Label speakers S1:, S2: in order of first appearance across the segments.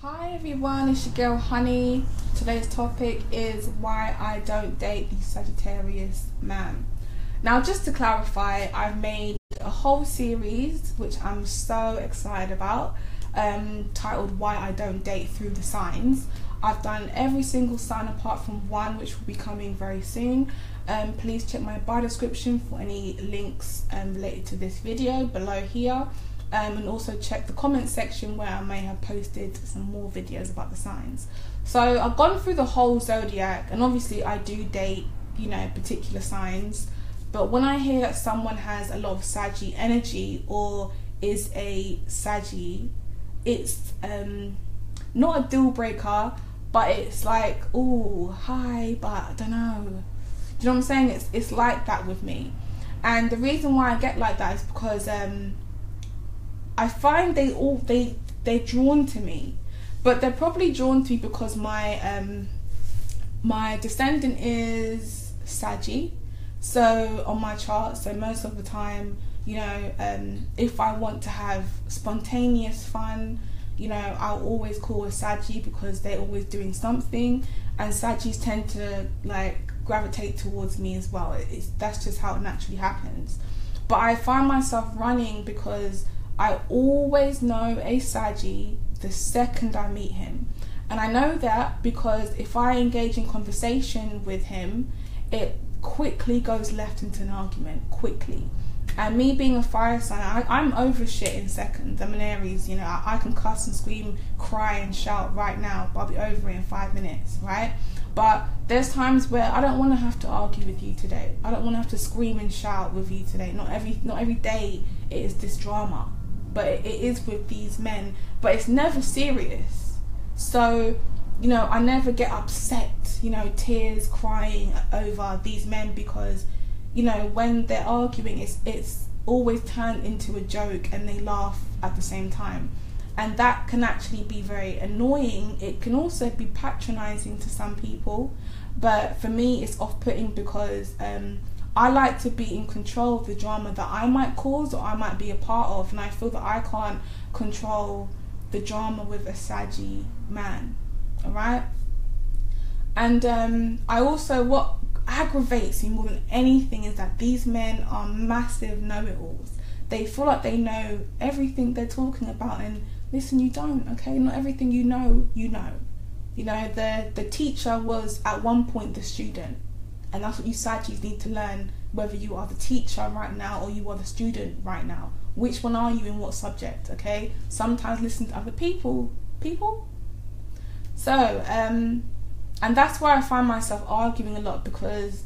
S1: Hi everyone, it's your girl Honey. Today's topic is why I don't date the Sagittarius man. Now, just to clarify, I've made a whole series which I'm so excited about, titled Why I Don't Date Through the Signs. I've done every single sign apart from one, which will be coming very soon. Please check my bio description for any links related to this video below here. And also check the comment section where I may have posted some more videos about the signs. So I've gone through the whole zodiac, and obviously I do date, particular signs. But when I hear that someone has a lot of Saggy energy or is a Saggy, it's not a deal breaker, but it's like, oh, hi, but I don't know. Do you know what I'm saying? It's like that with me. And the reason why I get like that is because I find they're drawn to me, but they're probably drawn to me because my descendant is Saggy, so on my chart. So most of the time, if I want to have spontaneous fun, I'll always call a Saggy because they're always doing something, and Saggys tend to gravitate towards me as well. That's just how it naturally happens. But I find myself running because I always know a Saggy the second I meet him. And I know that because if I engage in conversation with him, it quickly goes left into an argument, quickly. And me being a fire sign, I'm over shit in seconds. I'm an Aries, I can cuss and scream, cry and shout right now, but I'll be over it in 5 minutes, right? But there's times where I don't want to have to argue with you today. I don't want to have to scream and shout with you today. Not every day it is this drama. But it is with these men, but it's never serious. So, I never get upset, tears crying over these men because, when they're arguing, it's always turned into a joke and they laugh at the same time. And that can actually be very annoying. It can also be patronizing to some people, but for me it's off-putting because I like to be in control of the drama that I might cause or I might be a part of, and I feel that I can't control the drama with a Saggy man, alright? And I also, what aggravates me more than anything is that these men are massive know-it-alls. They feel like they know everything they're talking about, and listen, you don't, okay? Not everything you know. The teacher was at one point the student. And that's what you Saggies need to learn, whether you are the teacher right now or you are the student right now. Which one are you in what subject, okay? Sometimes listen to other people. So, and that's why I find myself arguing a lot because,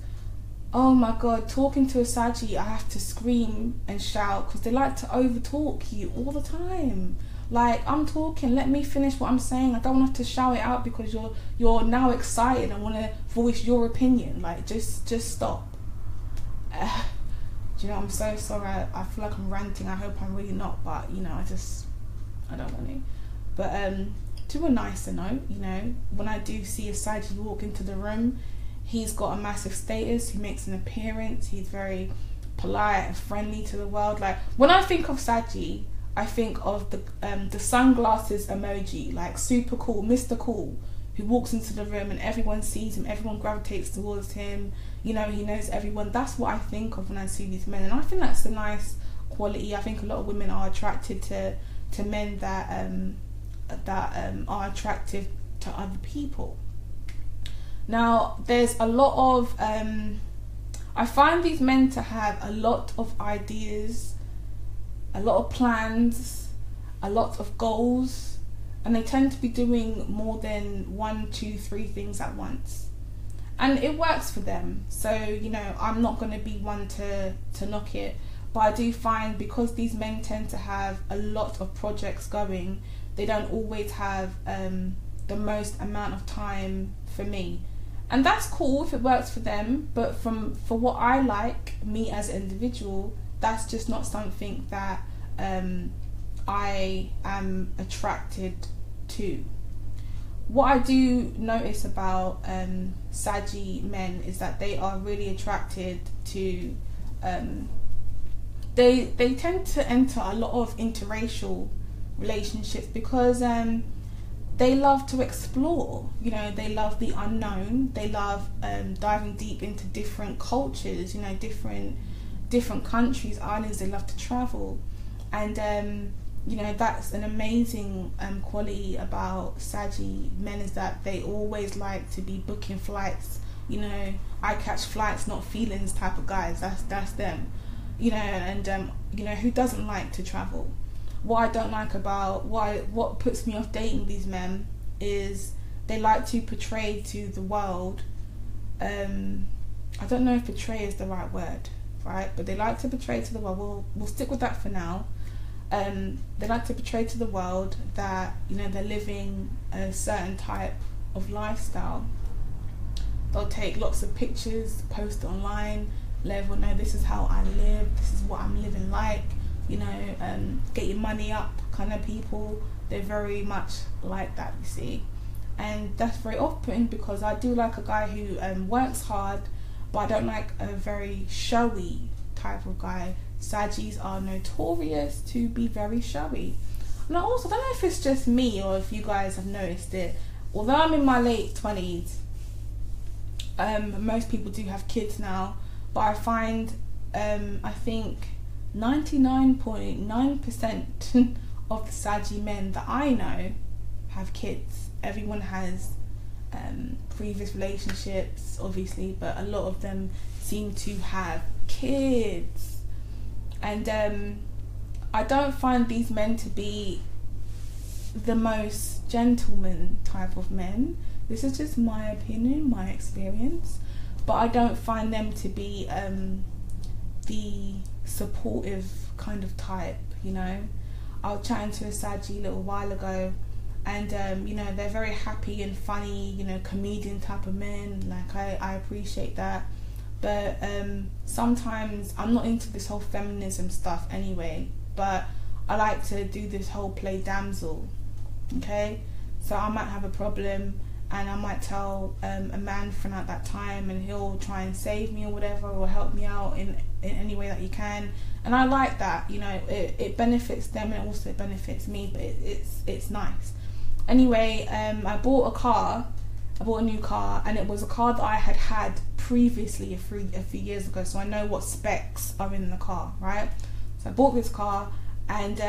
S1: oh my God, talking to a Saggy, I have to scream and shout because they like to overtalk you all the time. Like, I'm talking, let me finish what I'm saying. I don't want to shout it out because you're now excited and want to voice your opinion. Like, just stop. I'm so sorry. I feel like I'm ranting. I hope I'm really not, but I don't want to. But to a nicer note, when I do see a Saggy walk into the room, he's got a massive status. He makes an appearance. He's very polite and friendly to the world. Like, when I think of Saggy, I think of the sunglasses emoji, like super cool, Mr. Cool, who walks into the room and everyone sees him, everyone gravitates towards him, he knows everyone. That's what I think of when I see these men, and I think that's a nice quality. I think a lot of women are attracted to men that are attractive to other people. Now, there's a lot of I find these men to have a lot of ideas, a lot of plans, a lot of goals, and they tend to be doing more than 1, 2, 3 things at once. And it works for them. So, I'm not going to be one to knock it. But I do find because these men tend to have a lot of projects going, they don't always have the most amount of time for me. And that's cool if it works for them, but for what I like, me as an individual, that's just not something that I am attracted to. What I do notice about Saggy men is that they are really attracted to they tend to enter a lot of interracial relationships because they love to explore, you know, they love the unknown, they love diving deep into different cultures, you know, different countries, islands. They love to travel. And you know, that's an amazing quality about Saggy men, is that they always like to be booking flights. You know, I catch flights, not feelings type of guys. That's them. You know, and you know, who doesn't like to travel? What I don't like about what puts me off dating these men is they like to portray to the world. I don't know if portray is the right word, right? But they like to portray to the world. We'll stick with that for now. They like to portray to the world that, you know, they're living a certain type of lifestyle. They'll take lots of pictures, post it online, let everyone know this is how I live, this is what I'm living like, you know, get your money up kind of people. They're very much like that, you see. And that's very off-putting, because I do like a guy who works hard, but I don't like a very showy type of guy. Saggies are notorious to be very showy. And I also don't know if it's just me or if you guys have noticed it. Although I'm in my late 20s, most people do have kids now, but I find I think 99.9% of the Saggy men that I know have kids. Everyone has previous relationships, obviously, but a lot of them seem to have kids. And I don't find these men to be the most gentleman type of men. This is just my opinion, my experience. But I don't find them to be the supportive kind of type, you know. I was chatting to a Saggy a little while ago, and you know, they're very happy and funny, you know, comedian type of men. Like, I appreciate that. But sometimes I'm not into this whole feminism stuff anyway, but I like to do this whole play damsel, okay? So I might have a problem and I might tell a man friend at that time, and he'll try and save me or whatever, or help me out in any way that he can. And I like that, you know, it benefits them and also it benefits me, but it's nice. Anyway, I bought a new car, and it was a car that I had previously a few years ago, so I know what specs are in the car, right? So I bought this car, and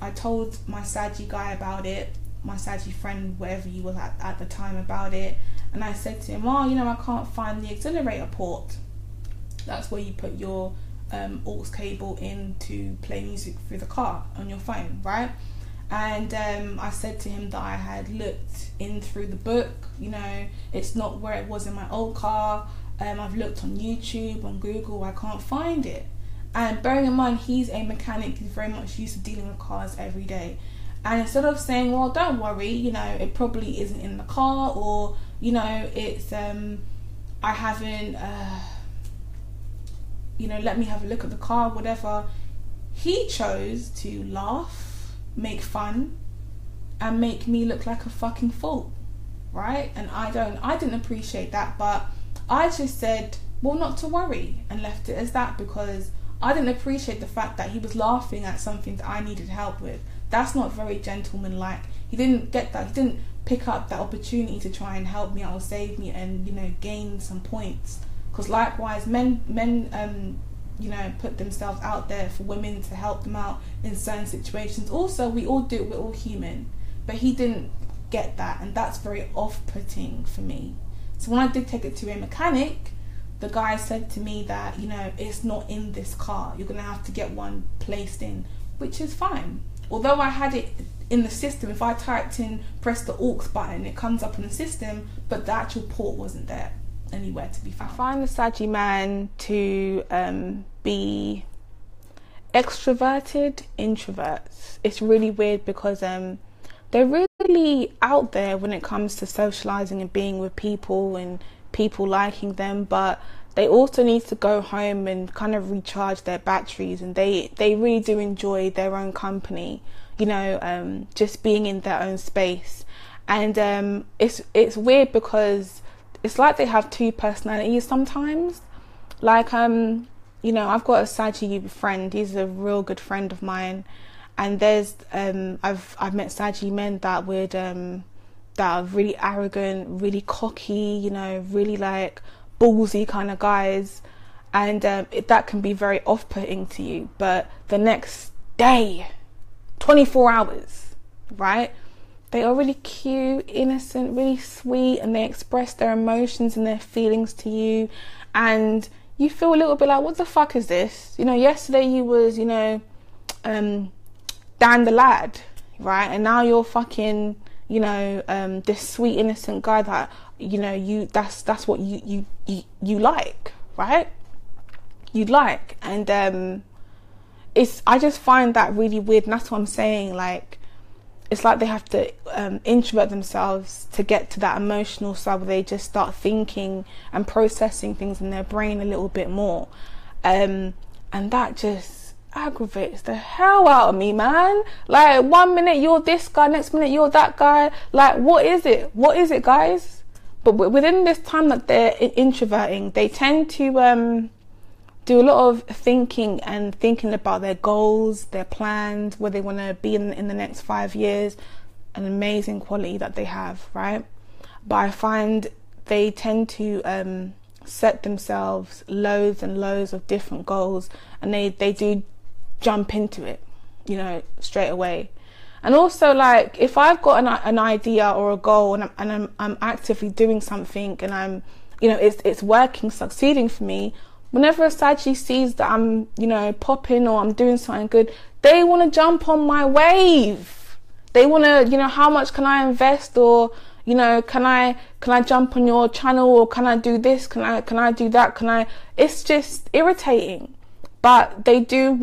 S1: I told my Saggy guy about it, my Saggy friend, wherever he was at the time, about it. And I said to him, oh, you know, I can't find the accelerator port. That's where you put your aux cable in to play music through the car on your phone, right? And I said to him that I had looked in through the book, you know, it's not where it was in my old car. I've looked on YouTube, on Google, I can't find it. And bearing in mind, he's a mechanic, he's very much used to dealing with cars every day. And instead of saying, well, don't worry, you know, it probably isn't in the car, or, you know, it's, I haven't, you know, let me have a look at the car, whatever. He chose to laugh, make fun, and make me look like a fucking fool, right? And I didn't appreciate that, but I just said, well, not to worry, and left it as that, because I didn't appreciate the fact that he was laughing at something that I needed help with. That's not very gentlemanlike. He didn't get that. He didn't pick up that opportunity to try and help me out or save me and, you know, gain some points. Because likewise, men you know, put themselves out there for women to help them out in certain situations. Also, we all do it, we're all human. But he didn't get that, and that's very off-putting for me. So when I did take it to a mechanic, the guy said to me that, you know, it's not in this car, you're gonna have to get one placed in, which is fine. Although I had it in the system, if I typed in, press the aux button, it comes up in the system, but the actual port wasn't there anywhere to be found. I find the Saggy man to be extroverted introverts. It's really weird, because they're really out there when it comes to socializing and being with people and people liking them, but they also need to go home and kind of recharge their batteries, and they really do enjoy their own company, you know, just being in their own space. And it's weird, because it's like they have two personalities sometimes. Like, you know, I've got a Saggy friend, he's a real good friend of mine, and there's I've met Saggy men that would that are really arrogant, really cocky, you know, really like ballsy kind of guys, and that can be very off-putting to you. But the next day, 24 hours, right, they are really cute, innocent, really sweet, and they express their emotions and their feelings to you, and you feel a little bit like, what the fuck is this? You know, yesterday you was, you know, Dan the lad, right, and now you're fucking, you know, this sweet innocent guy that, you know, that's what you like, right? You like. And I just find that really weird, and that's what I'm saying. Like, it's like they have to introvert themselves to get to that emotional side where they just start thinking and processing things in their brain a little bit more, and that just aggravates the hell out of me, man. Like, 1 minute you're this guy, next minute you're that guy. Like, what is it, guys? But within this time that they're introverting, they tend to do a lot of thinking about their goals, their plans, where they want to be in the next 5 years, an amazing quality that they have, right? But I find they tend to set themselves loads and loads of different goals, and they do jump into it, you know, straight away. And also, like, if I've got an idea or a goal, and I'm actively doing something, and I'm, you know, it's working, succeeding for me, whenever a Saggy sees that I'm, you know, popping or I'm doing something good, they want to jump on my wave. They want to, you know, how much can I invest, or, you know, can I jump on your channel, or can I do this, can I do that, it's just irritating. But they do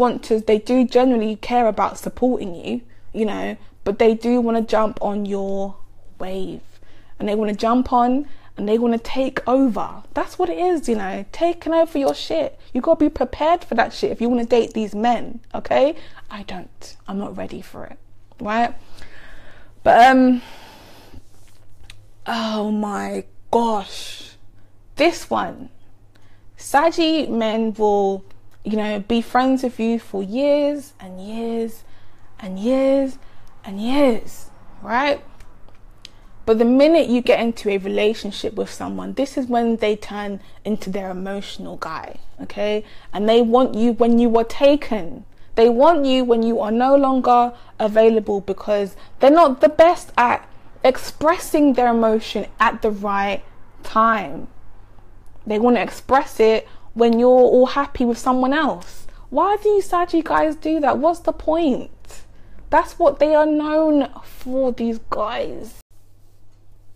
S1: generally care about supporting you, you know, but they do want to jump on your wave, and they want to jump on, and they want to take over. That's what it is, you know, taking over your shit. You got to be prepared for that shit if you want to date these men, okay? I'm not ready for it, right? But, oh my gosh, this one. Saggy men will, you know, be friends with you for years and years and years and years, right? But the minute you get into a relationship with someone, this is when they turn into their emotional guy, okay? And they want you when you are taken. They want you when you are no longer available, because they're not the best at expressing their emotion at the right time. They want to express it when you're all happy with someone else. Why do you Saggy guys do that? What's the point? That's what they are known for, these guys.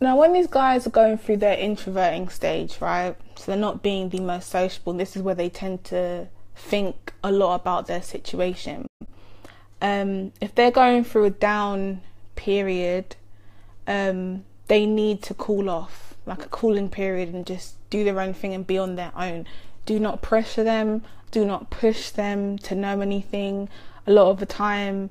S1: Now, when these guys are going through their introverting stage, right, so they're not being the most sociable, this is where they tend to think a lot about their situation. If they're going through a down period, they need to cool off, like a cooling period, and just do their own thing and be on their own. Do not pressure them, do not push them to know anything. A lot of the time,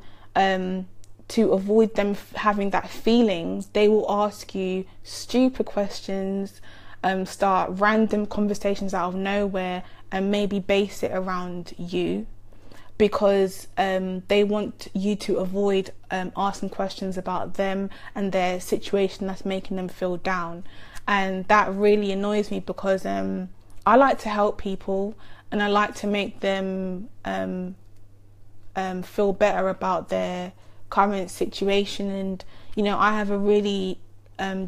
S1: to avoid them having that feeling, they will ask you stupid questions, start random conversations out of nowhere, and maybe base it around you, because they want you to avoid asking questions about them and their situation that's making them feel down. And that really annoys me, because I like to help people, and I like to make them feel better about their current situation. And, you know, I have a really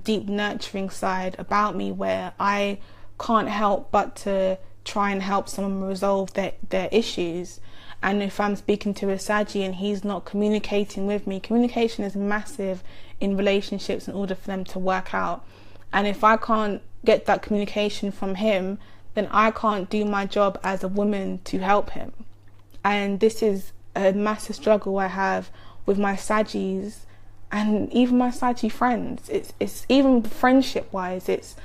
S1: deep nurturing side about me, where I can't help but to try and help someone resolve their issues. And if I'm speaking to a Saggy and he's not communicating with me, communication is massive in relationships in order for them to work out. And if I can't get that communication from him, then I can't do my job as a woman to help him. And this is a massive struggle I have with my Saggies, and even my Saggy friends. It's even friendship wise, it's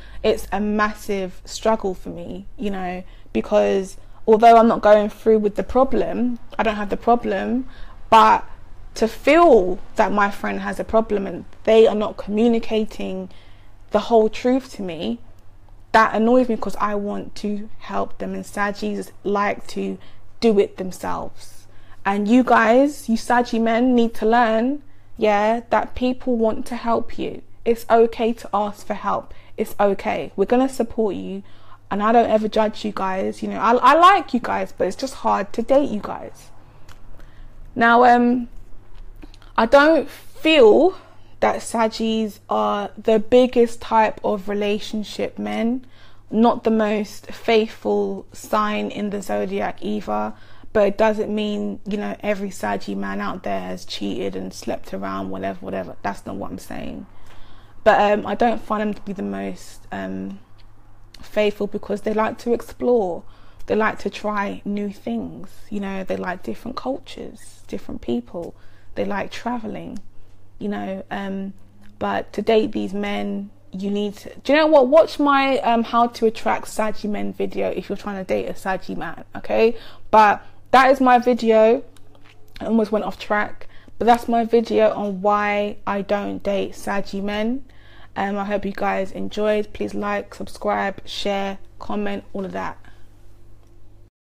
S1: a massive struggle for me, you know, because although I'm not going through with the problem, I don't have the problem, but to feel that my friend has a problem and they are not communicating the whole truth to me, that annoys me, because I want to help them, and Saggies like to do it themselves. And you guys, you Saggy men, need to learn, yeah, that people want to help you. It's okay to ask for help. It's okay. We're gonna support you, and I don't ever judge you guys. You know, I like you guys, but it's just hard to date you guys. Now, I don't feel that Saggies are the biggest type of relationship men, not the most faithful sign in the zodiac either, but it doesn't mean, you know, every Saggy man out there has cheated and slept around, whatever. That's not what I'm saying. But I don't find them to be the most faithful, because they like to explore. They like to try new things. You know, they like different cultures, different people. They like traveling, you know. But to date these men, you need to, do you know what, watch my how to attract Saggy men video if you're trying to date a Saggy man, okay? But that is my video. I almost went off track, but that's my video on why I don't date Saggy men. I hope you guys enjoyed. Please like, subscribe, share, comment, all of that.